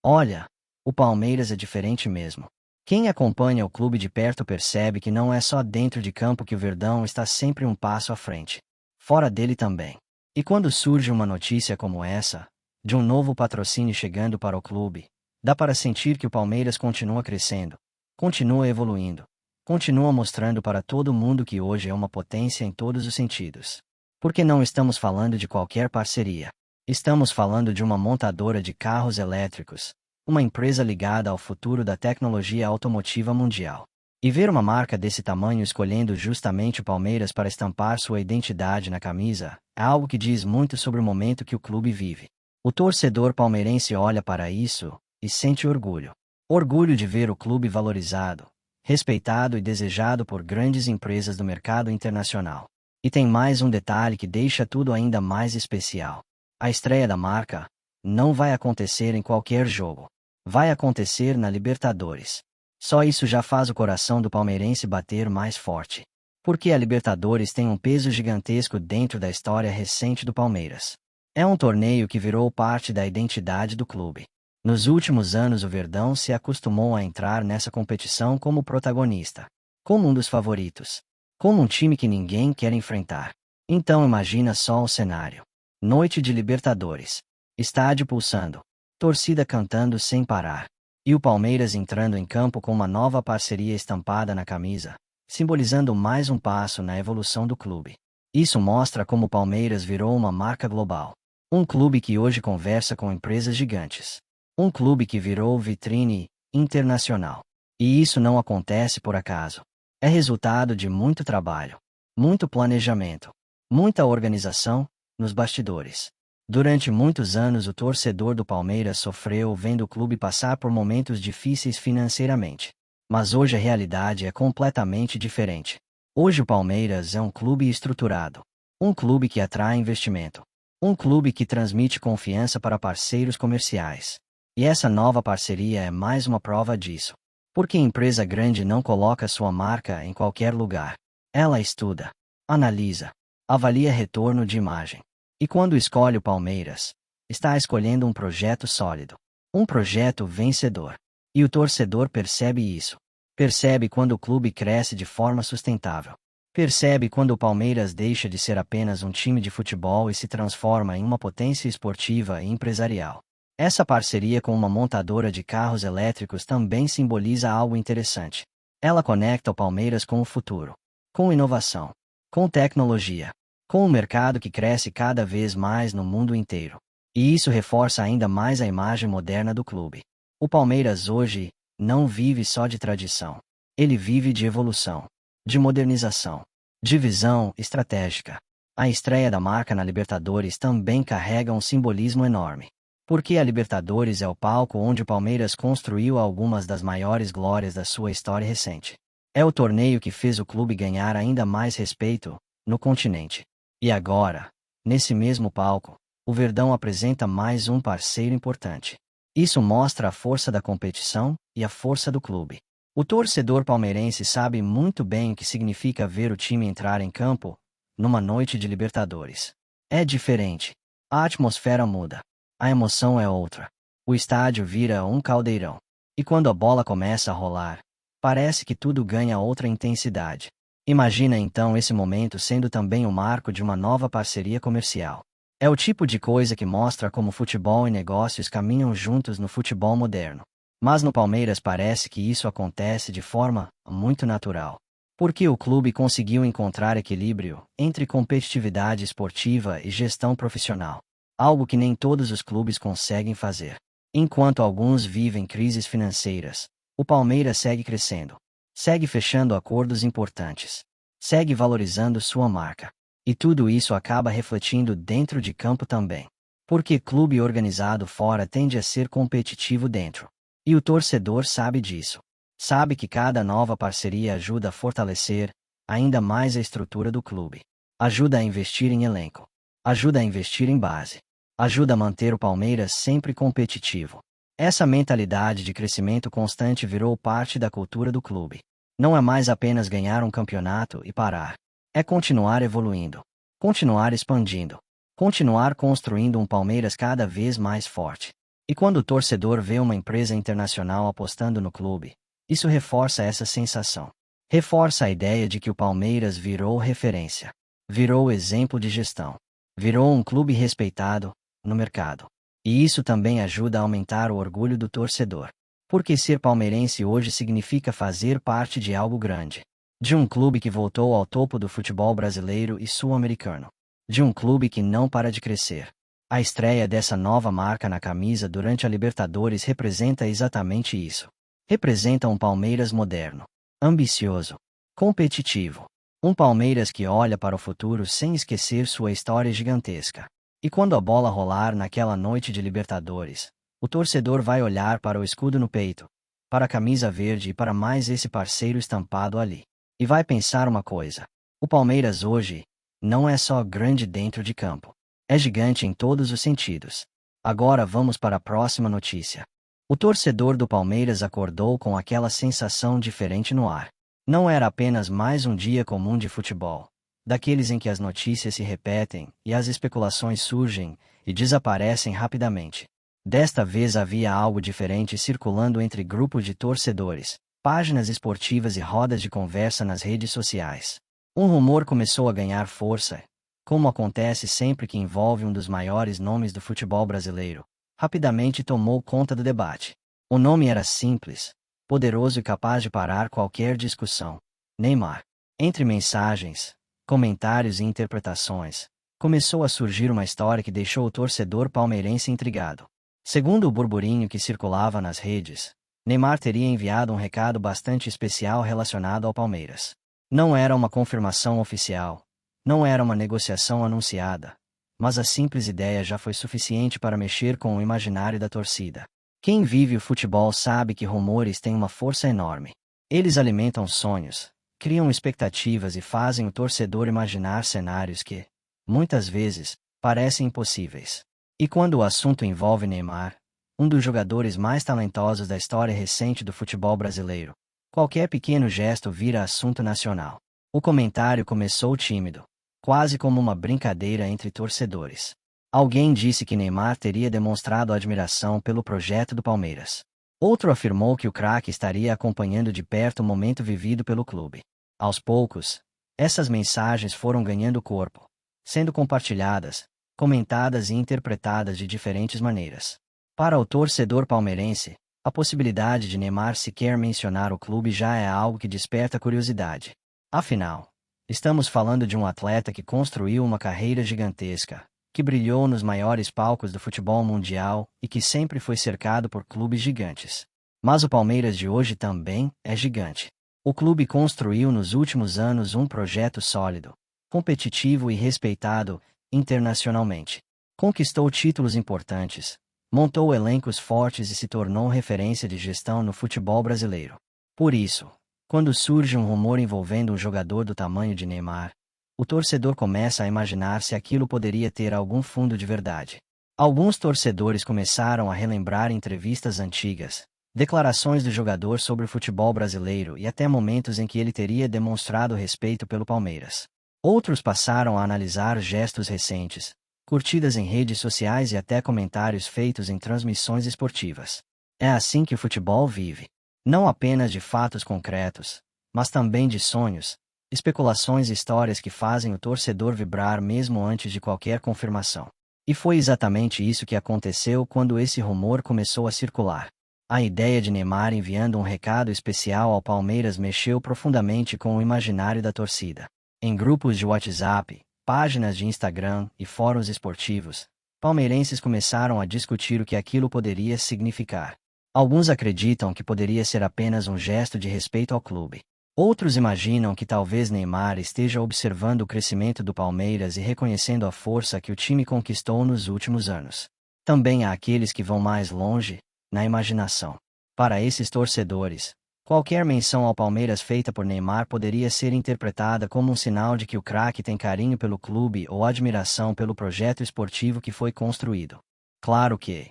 Olha, o Palmeiras é diferente mesmo. Quem acompanha o clube de perto percebe que não é só dentro de campo que o Verdão está sempre um passo à frente. Fora dele também. E quando surge uma notícia como essa, de um novo patrocínio chegando para o clube, dá para sentir que o Palmeiras continua crescendo, continua evoluindo, continua mostrando para todo mundo que hoje é uma potência em todos os sentidos. Porque não estamos falando de qualquer parceria. Estamos falando de uma montadora de carros elétricos, uma empresa ligada ao futuro da tecnologia automotiva mundial. E ver uma marca desse tamanho escolhendo justamente o Palmeiras para estampar sua identidade na camisa é algo que diz muito sobre o momento que o clube vive. O torcedor palmeirense olha para isso e sente orgulho. Orgulho de ver o clube valorizado, respeitado e desejado por grandes empresas do mercado internacional. E tem mais um detalhe que deixa tudo ainda mais especial. A estreia da marca não vai acontecer em qualquer jogo. Vai acontecer na Libertadores. Só isso já faz o coração do palmeirense bater mais forte. Porque a Libertadores tem um peso gigantesco dentro da história recente do Palmeiras. É um torneio que virou parte da identidade do clube. Nos últimos anos o Verdão se acostumou a entrar nessa competição como protagonista, como um dos favoritos, como um time que ninguém quer enfrentar. Então imagina só o cenário. Noite de Libertadores. Estádio pulsando. Torcida cantando sem parar. E o Palmeiras entrando em campo com uma nova parceria estampada na camisa, simbolizando mais um passo na evolução do clube. Isso mostra como o Palmeiras virou uma marca global. Um clube que hoje conversa com empresas gigantes. Um clube que virou vitrine internacional. E isso não acontece por acaso. É resultado de muito trabalho, muito planejamento, muita organização nos bastidores. Durante muitos anos o torcedor do Palmeiras sofreu vendo o clube passar por momentos difíceis financeiramente. Mas hoje a realidade é completamente diferente. Hoje o Palmeiras é um clube estruturado. Um clube que atrai investimento. Um clube que transmite confiança para parceiros comerciais. E essa nova parceria é mais uma prova disso. Porque empresa grande não coloca sua marca em qualquer lugar. Ela estuda, analisa, avalia retorno de imagem. E quando escolhe o Palmeiras, está escolhendo um projeto sólido. Um projeto vencedor. E o torcedor percebe isso. Percebe quando o clube cresce de forma sustentável. Percebe quando o Palmeiras deixa de ser apenas um time de futebol e se transforma em uma potência esportiva e empresarial. Essa parceria com uma montadora de carros elétricos também simboliza algo interessante. Ela conecta o Palmeiras com o futuro, com inovação, com tecnologia, com um mercado que cresce cada vez mais no mundo inteiro. E isso reforça ainda mais a imagem moderna do clube. O Palmeiras hoje não vive só de tradição. Ele vive de evolução, de modernização, de visão estratégica. A estreia da marca na Libertadores também carrega um simbolismo enorme. Porque a Libertadores é o palco onde o Palmeiras construiu algumas das maiores glórias da sua história recente. É o torneio que fez o clube ganhar ainda mais respeito no continente. E agora, nesse mesmo palco, o Verdão apresenta mais um parceiro importante. Isso mostra a força da competição e a força do clube. O torcedor palmeirense sabe muito bem o que significa ver o time entrar em campo numa noite de Libertadores. É diferente. A atmosfera muda. A emoção é outra. O estádio vira um caldeirão. E quando a bola começa a rolar, parece que tudo ganha outra intensidade. Imagina então esse momento sendo também o marco de uma nova parceria comercial. É o tipo de coisa que mostra como futebol e negócios caminham juntos no futebol moderno. Mas no Palmeiras parece que isso acontece de forma muito natural. Porque o clube conseguiu encontrar equilíbrio entre competitividade esportiva e gestão profissional. Algo que nem todos os clubes conseguem fazer. Enquanto alguns vivem crises financeiras, o Palmeiras segue crescendo. Segue fechando acordos importantes. Segue valorizando sua marca. E tudo isso acaba refletindo dentro de campo também. Porque clube organizado fora tende a ser competitivo dentro. E o torcedor sabe disso. Sabe que cada nova parceria ajuda a fortalecer ainda mais a estrutura do clube. Ajuda a investir em elenco. Ajuda a investir em base. Ajuda a manter o Palmeiras sempre competitivo. Essa mentalidade de crescimento constante virou parte da cultura do clube. Não é mais apenas ganhar um campeonato e parar. É continuar evoluindo. Continuar expandindo. Continuar construindo um Palmeiras cada vez mais forte. E quando o torcedor vê uma empresa internacional apostando no clube, isso reforça essa sensação. Reforça a ideia de que o Palmeiras virou referência, virou exemplo de gestão, virou um clube respeitado no mercado. E isso também ajuda a aumentar o orgulho do torcedor. Porque ser palmeirense hoje significa fazer parte de algo grande. De um clube que voltou ao topo do futebol brasileiro e sul-americano. De um clube que não para de crescer. A estreia dessa nova marca na camisa durante a Libertadores representa exatamente isso. Representa um Palmeiras moderno, ambicioso, competitivo. Um Palmeiras que olha para o futuro sem esquecer sua história gigantesca. E quando a bola rolar naquela noite de Libertadores, o torcedor vai olhar para o escudo no peito, para a camisa verde e para mais esse parceiro estampado ali. E vai pensar uma coisa: o Palmeiras hoje não é só grande dentro de campo. É gigante em todos os sentidos. Agora vamos para a próxima notícia. O torcedor do Palmeiras acordou com aquela sensação diferente no ar. Não era apenas mais um dia comum de futebol, daqueles em que as notícias se repetem e as especulações surgem e desaparecem rapidamente. Desta vez havia algo diferente circulando entre grupos de torcedores, páginas esportivas e rodas de conversa nas redes sociais. Um rumor começou a ganhar força, como acontece sempre que envolve um dos maiores nomes do futebol brasileiro. Rapidamente tomou conta do debate. O nome era simples, poderoso e capaz de parar qualquer discussão: Neymar. Entre mensagens, comentários e interpretações, começou a surgir uma história que deixou o torcedor palmeirense intrigado. Segundo o burburinho que circulava nas redes, Neymar teria enviado um recado bastante especial relacionado ao Palmeiras. Não era uma confirmação oficial, não era uma negociação anunciada, mas a simples ideia já foi suficiente para mexer com o imaginário da torcida. Quem vive o futebol sabe que rumores têm uma força enorme. Eles alimentam sonhos, criam expectativas e fazem o torcedor imaginar cenários que, muitas vezes, parecem impossíveis. E quando o assunto envolve Neymar, um dos jogadores mais talentosos da história recente do futebol brasileiro, qualquer pequeno gesto vira assunto nacional. O comentário começou tímido, quase como uma brincadeira entre torcedores. Alguém disse que Neymar teria demonstrado admiração pelo projeto do Palmeiras. Outro afirmou que o craque estaria acompanhando de perto o momento vivido pelo clube. Aos poucos, essas mensagens foram ganhando corpo, sendo compartilhadas, comentadas e interpretadas de diferentes maneiras. Para o torcedor palmeirense, a possibilidade de Neymar sequer mencionar o clube já é algo que desperta curiosidade. Afinal, estamos falando de um atleta que construiu uma carreira gigantesca, que brilhou nos maiores palcos do futebol mundial e que sempre foi cercado por clubes gigantes. Mas o Palmeiras de hoje também é gigante. O clube construiu nos últimos anos um projeto sólido, competitivo e respeitado internacionalmente. Conquistou títulos importantes, montou elencos fortes e se tornou referência de gestão no futebol brasileiro. Por isso, quando surge um rumor envolvendo um jogador do tamanho de Neymar, o torcedor começa a imaginar se aquilo poderia ter algum fundo de verdade. Alguns torcedores começaram a relembrar entrevistas antigas, declarações do jogador sobre o futebol brasileiro e até momentos em que ele teria demonstrado respeito pelo Palmeiras. Outros passaram a analisar gestos recentes, curtidas em redes sociais e até comentários feitos em transmissões esportivas. É assim que o futebol vive. Não apenas de fatos concretos, mas também de sonhos, especulações e histórias que fazem o torcedor vibrar mesmo antes de qualquer confirmação. E foi exatamente isso que aconteceu quando esse rumor começou a circular. A ideia de Neymar enviando um recado especial ao Palmeiras mexeu profundamente com o imaginário da torcida. Em grupos de WhatsApp, páginas de Instagram e fóruns esportivos, palmeirenses começaram a discutir o que aquilo poderia significar. Alguns acreditam que poderia ser apenas um gesto de respeito ao clube. Outros imaginam que talvez Neymar esteja observando o crescimento do Palmeiras e reconhecendo a força que o time conquistou nos últimos anos. Também há aqueles que vão mais longe, na imaginação. Para esses torcedores, qualquer menção ao Palmeiras feita por Neymar poderia ser interpretada como um sinal de que o craque tem carinho pelo clube ou admiração pelo projeto esportivo que foi construído. Claro que,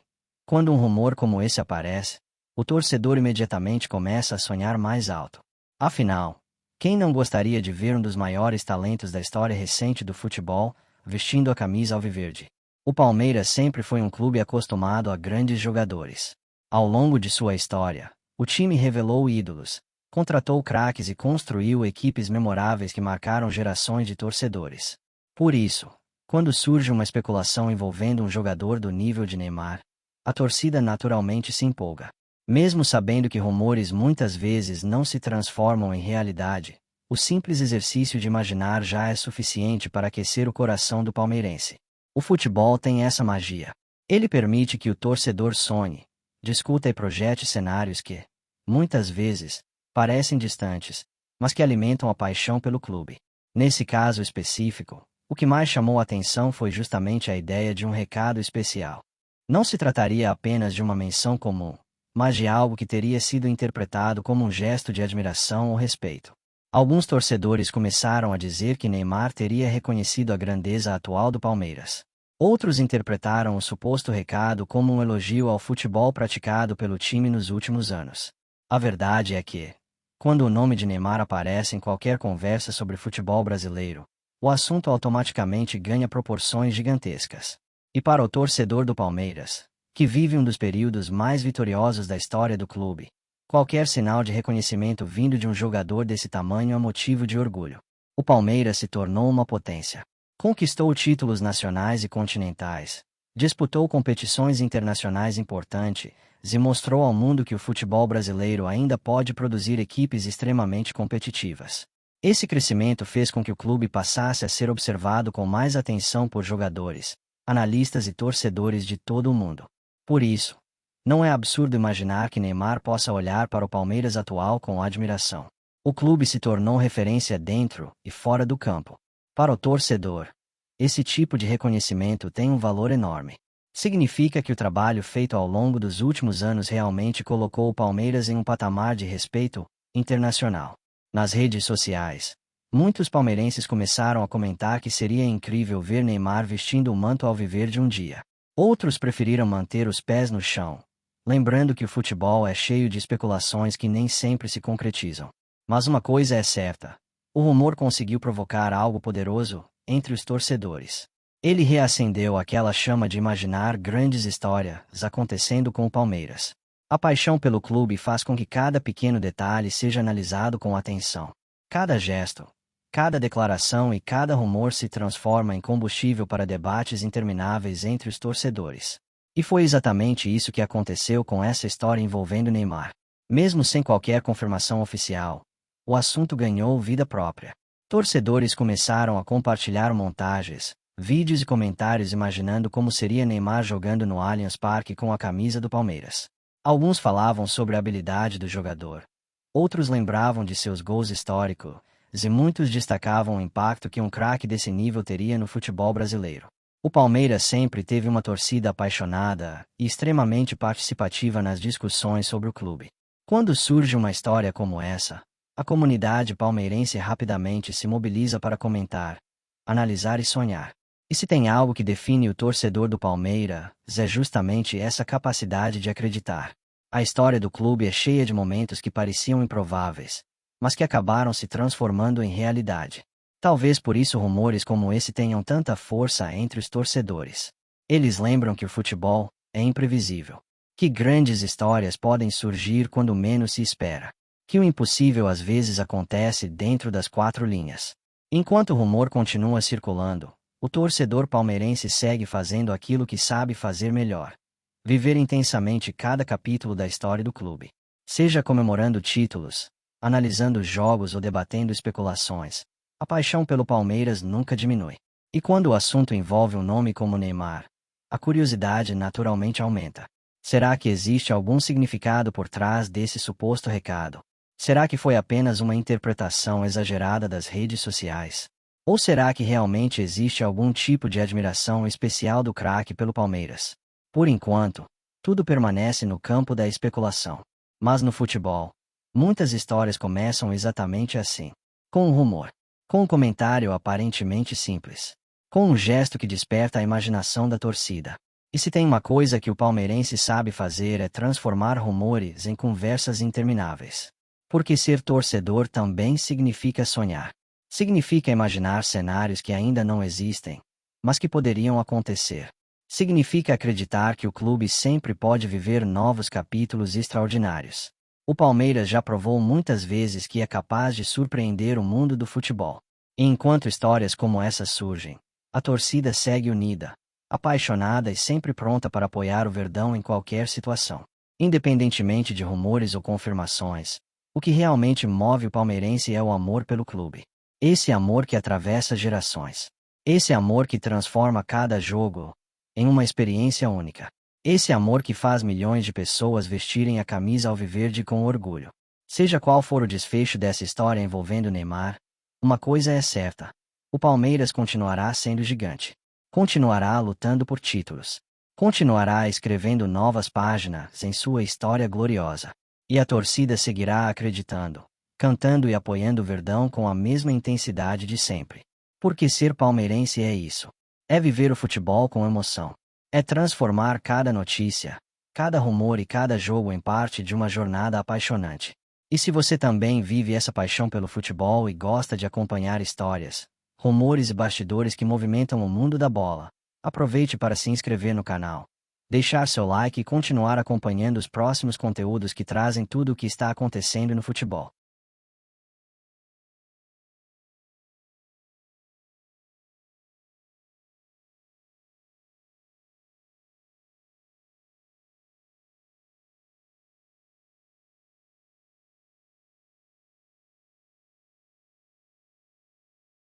quando um rumor como esse aparece, o torcedor imediatamente começa a sonhar mais alto. Afinal, quem não gostaria de ver um dos maiores talentos da história recente do futebol vestindo a camisa alviverde? O Palmeiras sempre foi um clube acostumado a grandes jogadores. Ao longo de sua história, o time revelou ídolos, contratou craques e construiu equipes memoráveis que marcaram gerações de torcedores. Por isso, quando surge uma especulação envolvendo um jogador do nível de Neymar, a torcida naturalmente se empolga. Mesmo sabendo que rumores muitas vezes não se transformam em realidade, o simples exercício de imaginar já é suficiente para aquecer o coração do palmeirense. O futebol tem essa magia. Ele permite que o torcedor sonhe, discuta e projete cenários que, muitas vezes, parecem distantes, mas que alimentam a paixão pelo clube. Nesse caso específico, o que mais chamou a atenção foi justamente a ideia de um recado especial. Não se trataria apenas de uma menção comum, mas de algo que teria sido interpretado como um gesto de admiração ou respeito. Alguns torcedores começaram a dizer que Neymar teria reconhecido a grandeza atual do Palmeiras. Outros interpretaram o suposto recado como um elogio ao futebol praticado pelo time nos últimos anos. A verdade é que, quando o nome de Neymar aparece em qualquer conversa sobre futebol brasileiro, o assunto automaticamente ganha proporções gigantescas. E para o torcedor do Palmeiras, que vive um dos períodos mais vitoriosos da história do clube, qualquer sinal de reconhecimento vindo de um jogador desse tamanho é motivo de orgulho. O Palmeiras se tornou uma potência. Conquistou títulos nacionais e continentais, disputou competições internacionais importantes e mostrou ao mundo que o futebol brasileiro ainda pode produzir equipes extremamente competitivas. Esse crescimento fez com que o clube passasse a ser observado com mais atenção por jogadores, analistas e torcedores de todo o mundo. Por isso, não é absurdo imaginar que Neymar possa olhar para o Palmeiras atual com admiração. O clube se tornou referência dentro e fora do campo. Para o torcedor, esse tipo de reconhecimento tem um valor enorme. Significa que o trabalho feito ao longo dos últimos anos realmente colocou o Palmeiras em um patamar de respeito internacional. Nas redes sociais, muitos palmeirenses começaram a comentar que seria incrível ver Neymar vestindo o manto alviverde um dia. Outros preferiram manter os pés no chão, lembrando que o futebol é cheio de especulações que nem sempre se concretizam. Mas uma coisa é certa: o rumor conseguiu provocar algo poderoso entre os torcedores. Ele reacendeu aquela chama de imaginar grandes histórias acontecendo com o Palmeiras. A paixão pelo clube faz com que cada pequeno detalhe seja analisado com atenção. Cada gesto, cada declaração e cada rumor se transforma em combustível para debates intermináveis entre os torcedores. E foi exatamente isso que aconteceu com essa história envolvendo Neymar. Mesmo sem qualquer confirmação oficial, o assunto ganhou vida própria. Torcedores começaram a compartilhar montagens, vídeos e comentários imaginando como seria Neymar jogando no Allianz Parque com a camisa do Palmeiras. Alguns falavam sobre a habilidade do jogador. Outros lembravam de seus gols históricos, e muitos destacavam o impacto que um craque desse nível teria no futebol brasileiro. O Palmeiras sempre teve uma torcida apaixonada e extremamente participativa nas discussões sobre o clube. Quando surge uma história como essa, a comunidade palmeirense rapidamente se mobiliza para comentar, analisar e sonhar. E se tem algo que define o torcedor do Palmeiras, é justamente essa capacidade de acreditar. A história do clube é cheia de momentos que pareciam improváveis, mas que acabaram se transformando em realidade. Talvez por isso rumores como esse tenham tanta força entre os torcedores. Eles lembram que o futebol é imprevisível, que grandes histórias podem surgir quando menos se espera, que o impossível às vezes acontece dentro das quatro linhas. Enquanto o rumor continua circulando, o torcedor palmeirense segue fazendo aquilo que sabe fazer melhor: viver intensamente cada capítulo da história do clube. Seja comemorando títulos, analisando jogos ou debatendo especulações, a paixão pelo Palmeiras nunca diminui. E quando o assunto envolve um nome como Neymar, a curiosidade naturalmente aumenta. Será que existe algum significado por trás desse suposto recado? Será que foi apenas uma interpretação exagerada das redes sociais? Ou será que realmente existe algum tipo de admiração especial do craque pelo Palmeiras? Por enquanto, tudo permanece no campo da especulação. Mas no futebol, muitas histórias começam exatamente assim: com um rumor, com um comentário aparentemente simples, com um gesto que desperta a imaginação da torcida. E se tem uma coisa que o palmeirense sabe fazer é transformar rumores em conversas intermináveis. Porque ser torcedor também significa sonhar. Significa imaginar cenários que ainda não existem, mas que poderiam acontecer. Significa acreditar que o clube sempre pode viver novos capítulos extraordinários. O Palmeiras já provou muitas vezes que é capaz de surpreender o mundo do futebol. E enquanto histórias como essas surgem, a torcida segue unida, apaixonada e sempre pronta para apoiar o Verdão em qualquer situação. Independentemente de rumores ou confirmações, o que realmente move o palmeirense é o amor pelo clube. Esse amor que atravessa gerações. Esse amor que transforma cada jogo em uma experiência única. Esse amor que faz milhões de pessoas vestirem a camisa alviverde com orgulho. Seja qual for o desfecho dessa história envolvendo Neymar, uma coisa é certa: o Palmeiras continuará sendo gigante. Continuará lutando por títulos. Continuará escrevendo novas páginas em sua história gloriosa. E a torcida seguirá acreditando, cantando e apoiando o Verdão com a mesma intensidade de sempre. Porque ser palmeirense é isso. É viver o futebol com emoção. É transformar cada notícia, cada rumor e cada jogo em parte de uma jornada apaixonante. E se você também vive essa paixão pelo futebol e gosta de acompanhar histórias, rumores e bastidores que movimentam o mundo da bola, aproveite para se inscrever no canal, deixar seu like e continuar acompanhando os próximos conteúdos que trazem tudo o que está acontecendo no futebol.